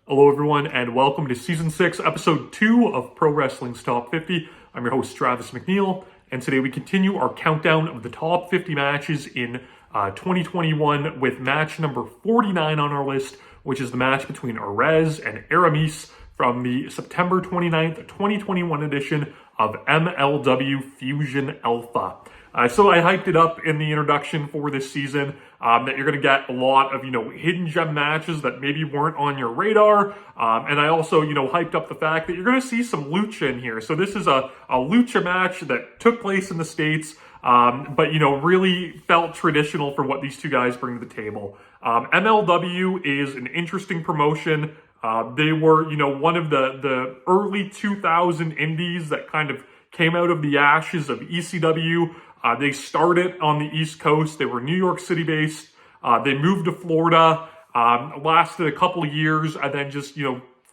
Hello, everyone, and welcome to Season 6, Episode 2 of Pro Wrestling's Top 50. I'm your host, Travis McNeil, and today we continue our countdown of the top 50 matches in 2021 with match number 49 on our list, which is the match between Arez and Aramis from the September 29th, 2021 edition of MLW Fusion Alpha. So I hyped it up in the introduction for this season that you're going to get a lot of, hidden gem matches that maybe weren't on your radar. And I also, hyped up the fact that you're going to see some lucha in here. So this is a lucha match that took place in the States, but, really felt traditional for what these two guys bring to the table. MLW is an interesting promotion. They were, one of the early 2000 indies that kind of came out of the ashes of ECW. They started on the East Coast. They were New York City based. They moved to Florida, lasted a couple of years, and then just,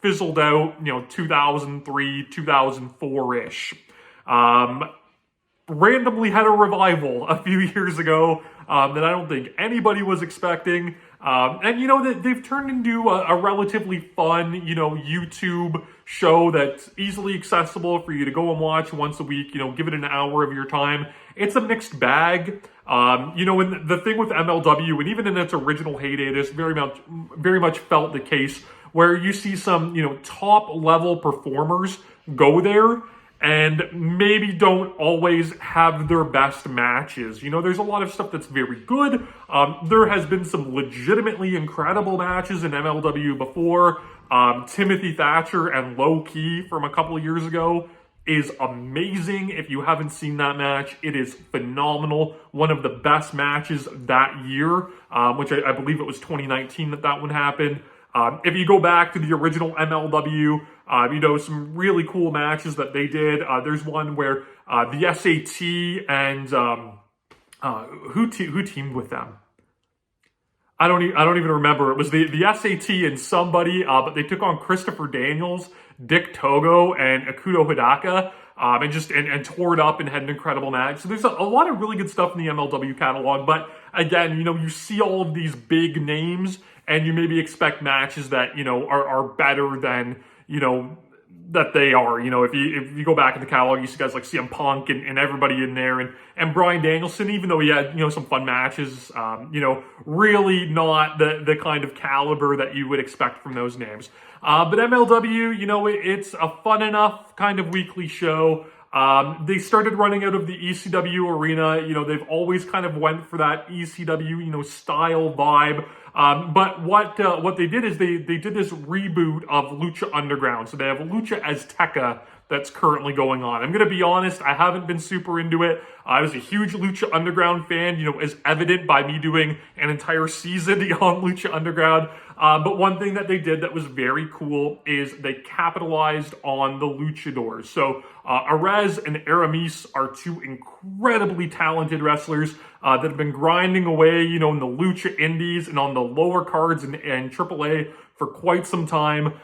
fizzled out, 2003, 2004-ish. Randomly had a revival a few years ago that I don't think anybody was expecting. And, they've turned into a relatively fun, YouTube show that's easily accessible for you to go and watch once a week, give it an hour of your time. It's a mixed bag. And the thing with MLW, and even in its original heyday, this very much felt the case where you see some, top level performers go there and maybe don't always have their best matches. There's a lot of stuff that's very good. There has been some legitimately incredible matches in MLW before. Timothy Thatcher and Low Key from a couple of years ago is amazing. If you haven't seen that match, it is phenomenal. One of the best matches that year, which I believe it was 2019 that one happened. If you go back to the original MLW, some really cool matches that they did. There's one where the SAT and who teamed with them? I don't even remember. It was the SAT and somebody, but they took on Christopher Daniels, Dick Togo, and Akuto Hidaka, and tore it up and had an incredible match. So there's a lot of really good stuff in the MLW catalog. But again, you see all of these big names, and you maybe expect matches that are better than that they are. If you go back in the catalog, you see guys like CM Punk and everybody in there, and Bryan Danielson, even though he had some fun matches, really not the kind of caliber that you would expect from those names. But MLW, it's a fun enough kind of weekly show. They started running out of the ECW arena. They've always kind of went for that ECW, style vibe. But what they did is they did this reboot of Lucha Underground. So they have Lucha Azteca that's currently going on. I'm going to be honest, I haven't been super into it. I was a huge Lucha Underground fan, as evident by me doing an entire season on Lucha Underground. But one thing that they did that was very cool is they capitalized on the luchadors. So Arez and Aramis are two incredibly talented wrestlers that have been grinding away, in the lucha indies and on the lower cards and AAA for quite some time.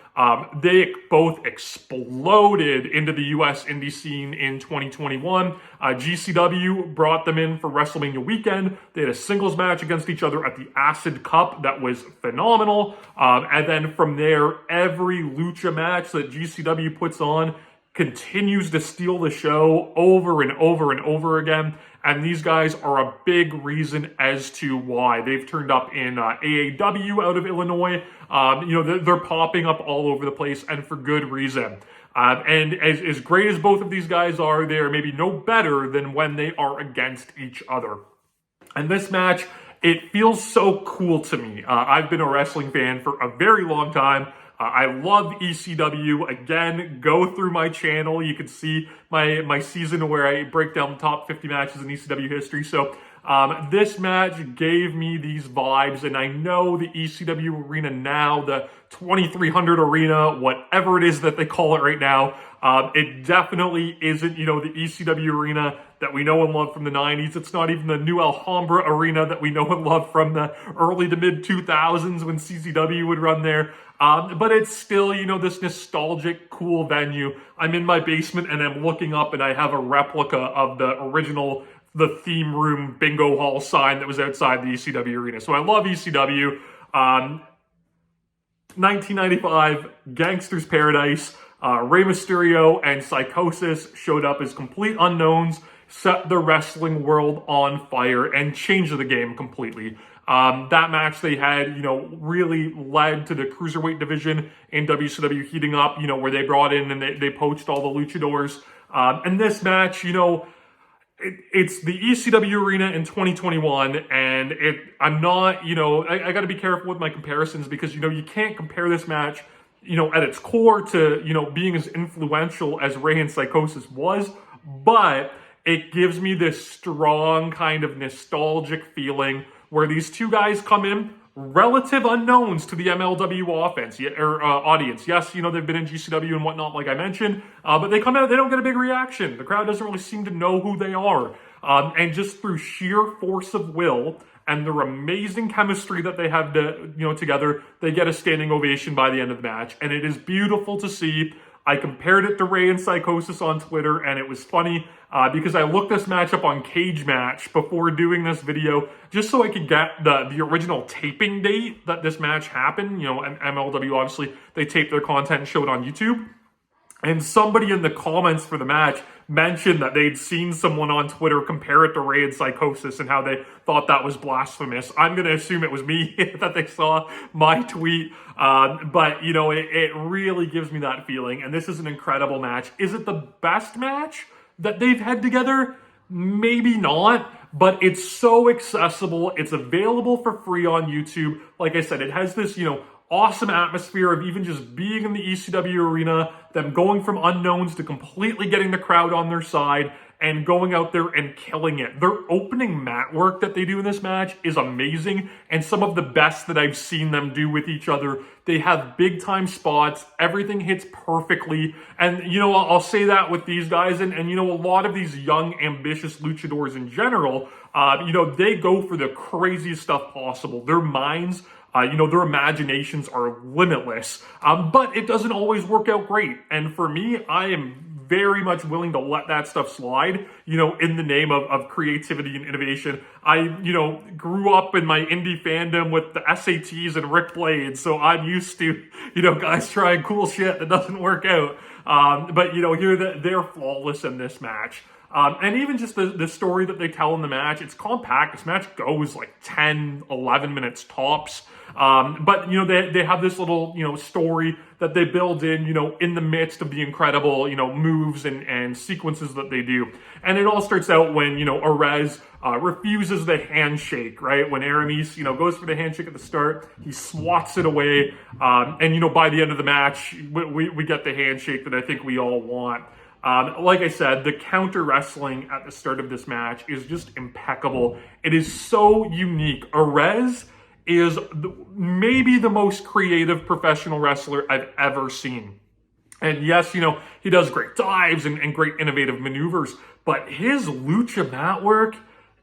They both exploded into the U.S. indie scene in 2021. GCW brought them in for WrestleMania weekend. They had a singles match against each other at the Acid Cup that was phenomenal. And then from there, every lucha match that GCW puts on continues to steal the show over and over and over again. And these guys are a big reason as to why. They've turned up in AAW out of Illinois. They're popping up all over the place, and for good reason. And as great as both of these guys are, they are maybe no better than when they are against each other. And this match, it feels so cool to me. I've been a wrestling fan for a very long time. I love ECW. Again, go through my channel. You can see my season where I break down the top 50 matches in ECW history. So this match gave me these vibes, and I know the ECW arena now, the 2300 arena, whatever it is that they call it right now, it definitely isn't, the ECW arena that we know and love from the 90s. It's not even the new Alhambra arena that we know and love from the early to mid 2000s when CZW would run there. But it's still, this nostalgic, cool venue. I'm in my basement and I'm looking up and I have a replica of the original, the theme room bingo hall sign that was outside the ECW arena. So I love ECW. 1995, Gangster's Paradise. Rey Mysterio and Psychosis showed up as complete unknowns, set the wrestling world on fire, and changed the game completely. That match they had, really led to the cruiserweight division in WCW heating up, where they brought in and they poached all the luchadors. And this match, it's the ECW arena in 2021, and I'm not, I got to be careful with my comparisons because, you can't compare this match, at its core to, being as influential as Rey and Psychosis was, but it gives me this strong kind of nostalgic feeling where these two guys come in, relative unknowns to the MLW offense or audience. Yes, they've been in GCW and whatnot, like I mentioned, but they come out, they don't get a big reaction. The crowd doesn't really seem to know who they are. And just through sheer force of will and their amazing chemistry that they have together, they get a standing ovation by the end of the match. And it is beautiful to see. I compared it to Rey and Psychosis on Twitter, and it was funny because I looked this match up on Cage Match before doing this video, just so I could get the original taping date that this match happened. MLW, obviously, they taped their content and showed it on YouTube. And somebody in the comments for the match mentioned that they'd seen someone on Twitter compare it to Rey and Psychosis and how they thought that was blasphemous. I'm going to assume it was me that they saw my tweet. But, it really gives me that feeling. And this is an incredible match. Is it the best match that they've had together? Maybe not. But it's so accessible. It's available for free on YouTube. Like I said, it has this, awesome atmosphere of even just being in the ECW arena, them going from unknowns to completely getting the crowd on their side and going out there and killing it. Their opening mat work that they do in this match is amazing and some of the best that I've seen them do with each other. They have big time spots. Everything hits perfectly. And, I'll say that with these guys and a lot of these young, ambitious luchadors in general, they go for the craziest stuff possible. Their minds, their imaginations are limitless, but it doesn't always work out great. And for me, I am very much willing to let that stuff slide, in the name of creativity and innovation. I, grew up in my indie fandom with the SATs and Rick Blade, so I'm used to, guys trying cool shit that doesn't work out. But, here they're flawless in this match. And even just the story that they tell in the match, it's compact. This match goes like 10, 11 minutes tops. But, they have this little, story that they build in the midst of the incredible, moves and sequences that they do. And it all starts out when, Arez refuses the handshake, right? When Aramis, goes for the handshake at the start, he swats it away. And, by the end of the match, we get the handshake that I think we all want. Like I said, the counter wrestling at the start of this match is just impeccable. It is so unique. Arez is maybe the most creative professional wrestler I've ever seen. And yes, he does great dives and great innovative maneuvers, but his lucha mat work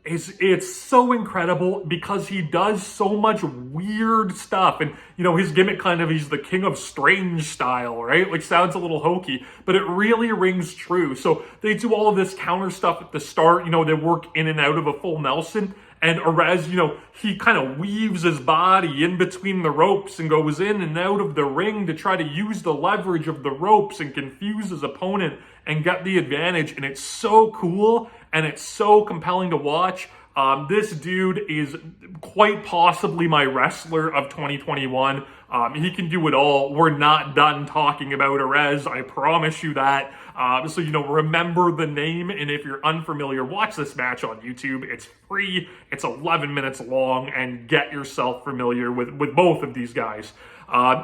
it's so incredible because he does so much weird stuff. And, his gimmick he's the king of strange style, right? Which sounds a little hokey, but it really rings true. So they do all of this counter stuff at the start. They work in and out of a full Nelson. And Arez, he kind of weaves his body in between the ropes and goes in and out of the ring to try to use the leverage of the ropes and confuse his opponent and get the advantage. And it's so cool and it's so compelling to watch. This dude is quite possibly my wrestler of 2021. He can do it all. We're not done talking about Arez. I promise you that. So, remember the name. And if you're unfamiliar, watch this match on YouTube. It's free. It's 11 minutes long and get yourself familiar with both of these guys.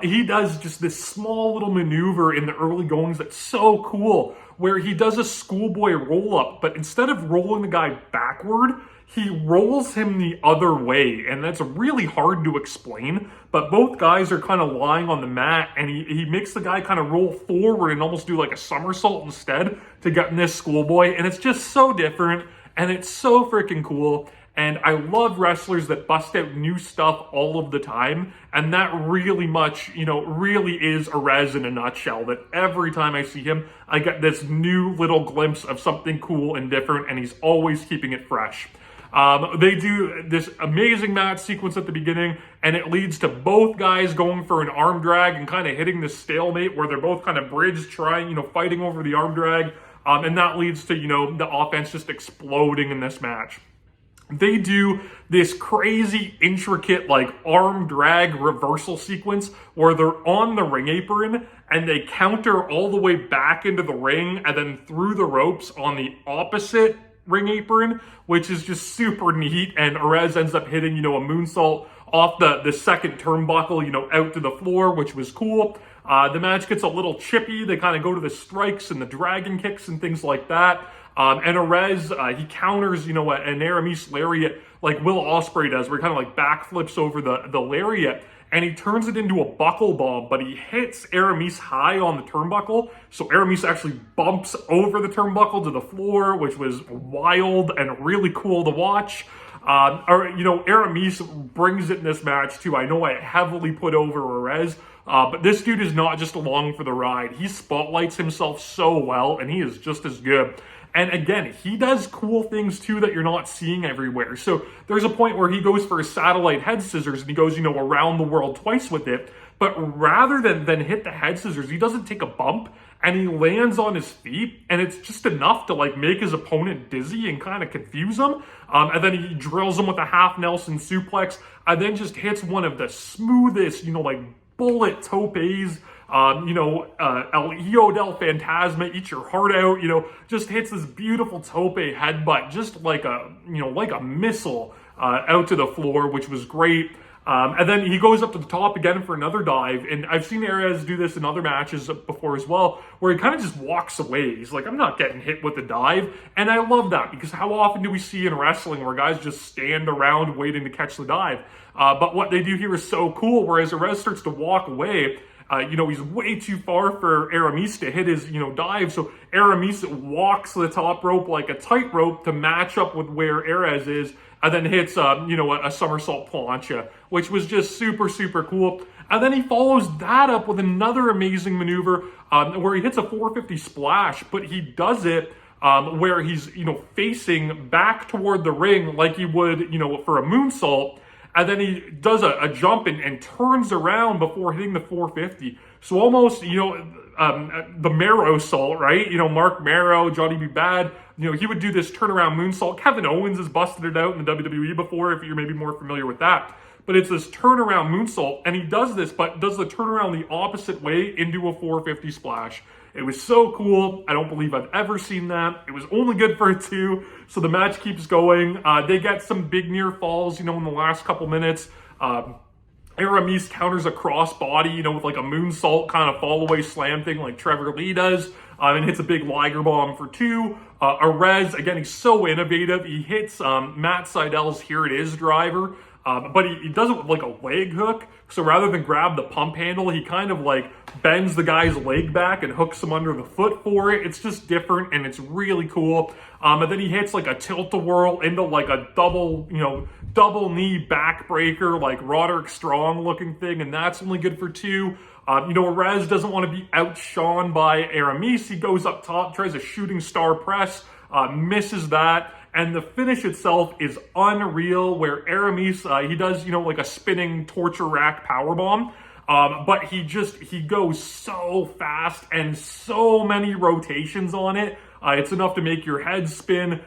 He does just this small little maneuver in the early goings that's so cool where he does a schoolboy roll up, but instead of rolling the guy backward, he rolls him the other way, and that's really hard to explain, but both guys are kind of lying on the mat, and he makes the guy kind of roll forward and almost do like a somersault instead to get in this schoolboy, and it's just so different, and it's so freaking cool, and I love wrestlers that bust out new stuff all of the time, and that really much, really is Arez in a nutshell, that every time I see him, I get this new little glimpse of something cool and different, and he's always keeping it fresh. They do this amazing match sequence at the beginning, and it leads to both guys going for an arm drag and kind of hitting this stalemate where they're both kind of bridged, trying, fighting over the arm drag. And that leads to, the offense just exploding in this match. They do this crazy, intricate, arm drag reversal sequence where they're on the ring apron and they counter all the way back into the ring and then through the ropes on the opposite ring apron, which is just super neat. And Arez ends up hitting, a moonsault off the second turnbuckle, out to the floor, which was cool. The match gets a little chippy. They kind of go to the strikes and the dragon kicks and things like that. And Arez, he counters, an Aramis lariat like Will Ospreay does, where he kind of backflips over the lariat, and he turns it into a buckle bomb, but he hits Aramis high on the turnbuckle, so Aramis actually bumps over the turnbuckle to the floor, which was wild and really cool to watch. Aramis brings it in this match too. I know I heavily put over Arez, but this dude is not just along for the ride. He spotlights himself so well, and he is just as good. And again, he does cool things too that you're not seeing everywhere. So there's a point where he goes for a satellite head scissors and he goes, around the world twice with it. But rather than hit the head scissors, he doesn't take a bump and he lands on his feet. And it's just enough to make his opponent dizzy and kind of confuse him. And then he drills him with a half Nelson suplex and then just hits one of the smoothest, bullet topes. El Hijo del Fantasma, eat your heart out, just hits this beautiful tope headbutt, just like a missile out to the floor, which was great. And then he goes up to the top again for another dive. And I've seen Arez do this in other matches before as well, where he kind of just walks away. He's like, I'm not getting hit with the dive. And I love that because how often do we see in wrestling where guys just stand around waiting to catch the dive? But what they do here is so cool, whereas Arez starts to walk away, he's way too far for Aramis to hit his, dive. So Aramis walks the top rope like a tightrope to match up with where Arez is, and then hits, a somersault plancha, which was just super, super cool. And then he follows that up with another amazing maneuver where he hits a 450 splash, but he does it where he's, facing back toward the ring like he would, for a moonsault. And then he does a jump and turns around before hitting the 450. So almost, the Marrow salt, right? Mark Marrow, Johnny B. Bad, he would do this turnaround moonsault. Kevin Owens has busted it out in the WWE before, if you're maybe more familiar with that. But it's this turnaround moonsault, and he does this, but does the turnaround the opposite way into a 450 splash. It was so cool. I don't believe I've ever seen that. It was only good for a 2, so the match keeps going. They get some big near falls, in the last couple minutes. Aramis counters a crossbody, with a moonsault kind of fall away slam thing like Trevor Lee does, and hits a big Liger bomb for 2. Arez, again, he's so innovative. He hits Matt Seidel's Here It Is driver, but he does it with a leg hook. So rather than grab the pump handle, he kind of bends the guy's leg back and hooks him under the foot for it. It's just different and it's really cool. And then he hits a tilt-a-whirl into a double knee backbreaker, Roderick Strong looking thing. And that's only good for 2. Arez doesn't want to be outshone by Aramis. He goes up top, tries a shooting star press, misses that. And the finish itself is unreal, where Aramis, he does, a spinning torture rack powerbomb. But he goes so fast and so many rotations on it. It's enough to make your head spin.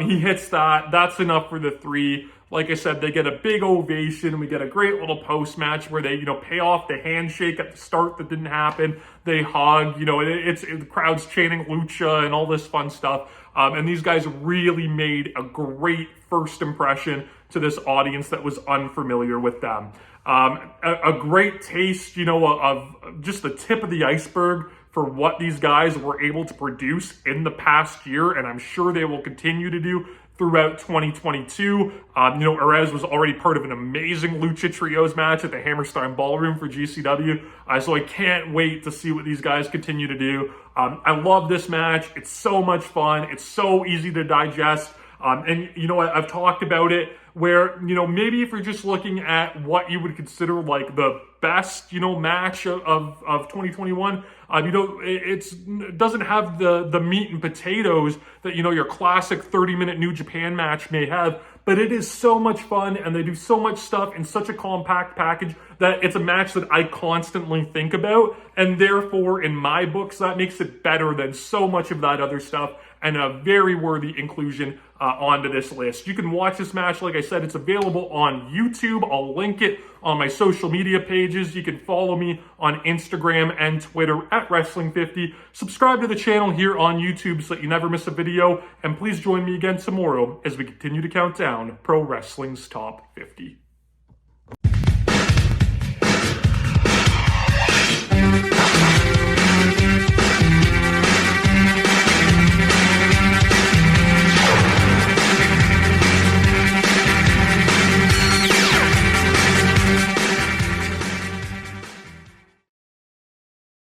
He hits that. That's enough for the 3. Like I said, they get a big ovation. We get a great little post-match where they, pay off the handshake at the start that didn't happen. They hug, the crowd's chanting Lucha and all this fun stuff. And these guys really made a great first impression to this audience that was unfamiliar with them. A great taste, of just the tip of the iceberg for what these guys were able to produce in the past year, and I'm sure they will continue to do throughout 2022. Arez was already part of an amazing Lucha Trios match at the Hammerstein Ballroom for GCW, so I can't wait to see what these guys continue to do. I love this match. It's so much fun. It's so easy to digest. And I've talked about it where, maybe if you're just looking at what you would consider the best, match of 2021, it doesn't have the meat and potatoes that, your classic 30-minute New Japan match may have, but it is so much fun, and they do so much stuff in such a compact package that it's a match that I constantly think about, and therefore, in my books, that makes it better than so much of that other stuff, and a very worthy inclusion onto this list. You can watch this match, like I said, it's available on YouTube. I'll link it on my social media pages. You can follow me on Instagram and Twitter at Wrestling50. Subscribe to the channel here on YouTube so that you never miss a video, and please join me again tomorrow as we continue to count down Pro Wrestling's Top 50.